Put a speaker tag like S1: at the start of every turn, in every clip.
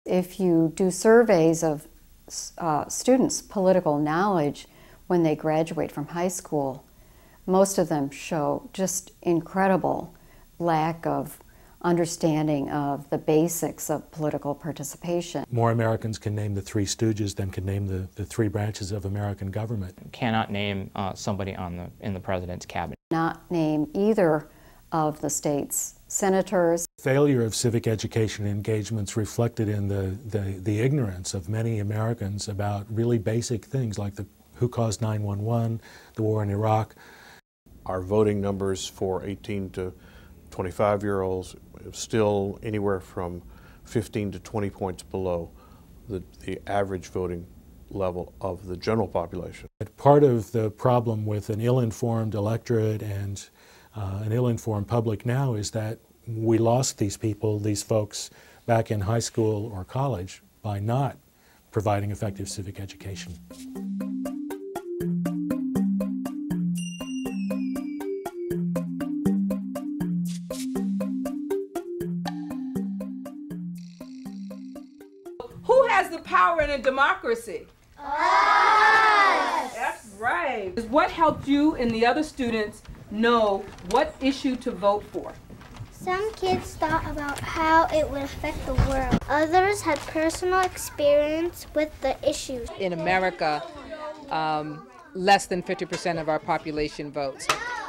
S1: If you do surveys of students' political knowledge when they graduate from high school, most of them show just incredible lack of understanding of the basics of political participation.
S2: More Americans can name the Three Stooges than can name the three branches of American government.
S3: Cannot name somebody in the president's cabinet.
S1: Not name either of the state's senators.
S2: Failure of civic education engagements reflected in the ignorance of many Americans about really basic things like who caused 9/11, the war in Iraq.
S4: Our voting numbers for 18 to 25-year-olds still anywhere from 15 to 20 points below the average voting level of the general population.
S2: Part of the problem with an ill-informed electorate and an ill-informed public now is that we lost these people, these folks, back in high school or college by not providing effective civic education.
S5: Who has the power in a democracy?
S6: Us!
S5: That's right. What helped you and the other students know what issue to vote for?
S6: Some kids thought about how it would affect the world. Others had personal experience with the issues.
S7: In America, less than 50% of our population votes.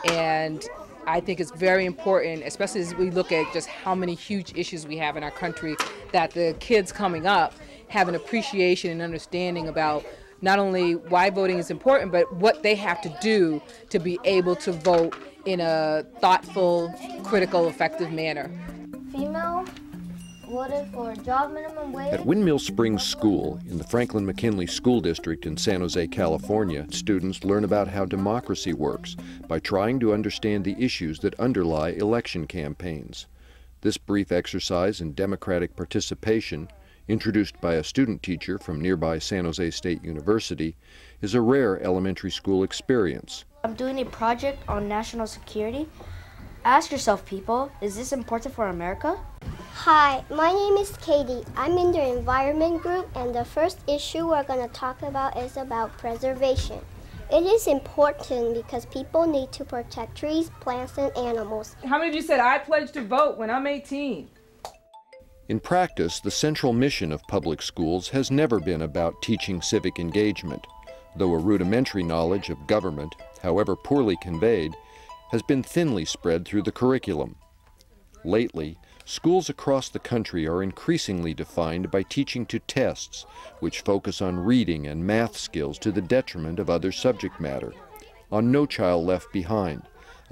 S7: And I think it's very important, especially as we look at just how many huge issues we have in our country, that the kids coming up have an appreciation and understanding about not only why voting is important, but what they have to do to be able to vote in a thoughtful, critical, effective manner.
S6: Female voted for job minimum wage.
S8: At Windmill Springs School in the Franklin McKinley School District in San Jose, California, students learn about how democracy works by trying to understand the issues that underlie election campaigns. This brief exercise in democratic participation, introduced by a student teacher from nearby San Jose State University, is a rare elementary school experience.
S9: I'm doing a project on national security. Ask yourself, people, is this important for America?
S6: Hi, my name is Katie. I'm in the environment group, and the first issue we're going to talk about is about preservation. It is important because people need to protect trees, plants, and animals.
S5: How many of you said, I pledge to vote when I'm 18?
S8: In practice, the central mission of public schools has never been about teaching civic engagement, though a rudimentary knowledge of government, however poorly conveyed, has been thinly spread through the curriculum. Lately, schools across the country are increasingly defined by teaching to tests, which focus on reading and math skills to the detriment of other subject matter. On No Child Left Behind,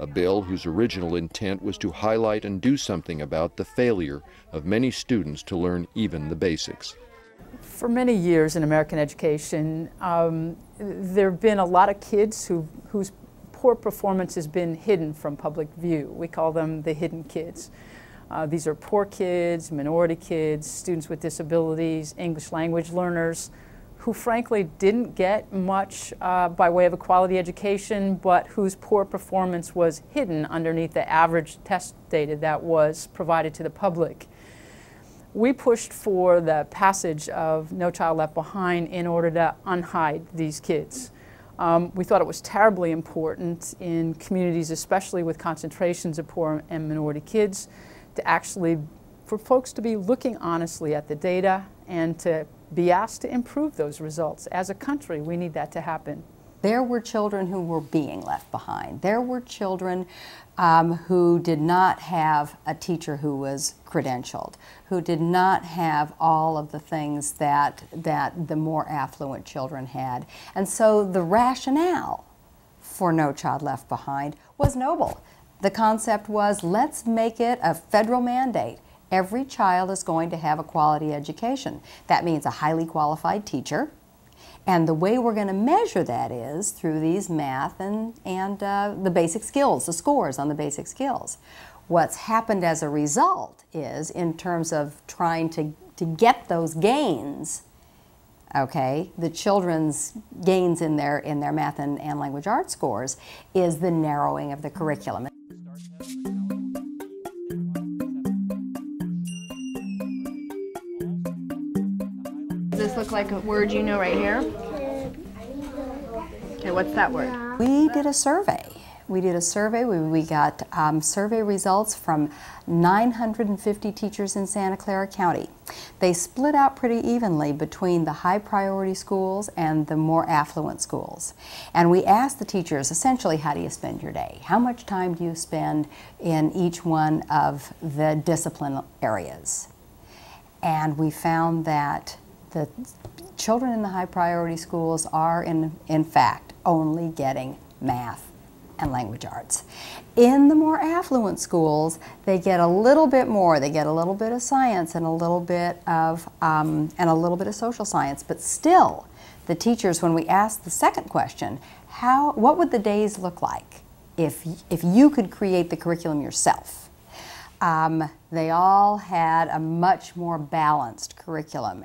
S8: a bill whose original intent was to highlight and do something about the failure of many students to learn even the basics.
S10: For many years in American education, there have been a lot of kids whose poor performance has been hidden from public view. We call them the hidden kids. These are poor kids, minority kids, students with disabilities, English language learners, who frankly didn't get much by way of a quality education, but whose poor performance was hidden underneath the average test data that was provided to the public. We pushed for the passage of No Child Left Behind in order to unhide these kids. We thought it was terribly important in communities, especially with concentrations of poor and minority kids, for folks to be looking honestly at the data and to be asked to improve those results. As a country, we need that to happen.
S1: There were children who were being left behind. There were children who did not have a teacher who was credentialed, who did not have all of the things that the more affluent children had. And so the rationale for No Child Left Behind was noble. The concept was, let's make it a federal mandate. Every child is going to have a quality education. That means a highly qualified teacher. And the way we're going to measure that is through these math and the basic skills, the scores on the basic skills. What's happened as a result is, in terms of trying to get those gains, okay, the children's gains in their math and language arts scores, is the narrowing of the curriculum.
S11: look like a word you know right here? Okay, what's that word?
S1: We did a survey. We got survey results from 950 teachers in Santa Clara County. They split out pretty evenly between the high priority schools and the more affluent schools. And we asked the teachers, essentially, how do you spend your day? How much time do you spend in each one of the discipline areas? And we found that the children in the high priority schools are, in fact, only getting math and language arts. In the more affluent schools, they get a little bit more. They get a little bit of science and a little bit of social science. But still, the teachers, when we asked the second question, what would the days look like if you could create the curriculum yourself? They all had a much more balanced curriculum.